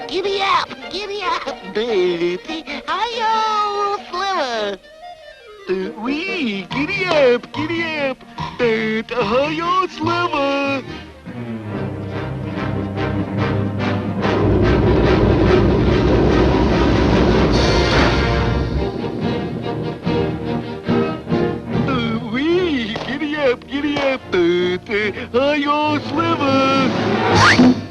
Giddy up, giddy up. Hi-yo, Sliver. Wee, giddy up, giddy up. Hi-yo, Sliver. Wee, giddy up, giddy up. Hi-yo, Sliver.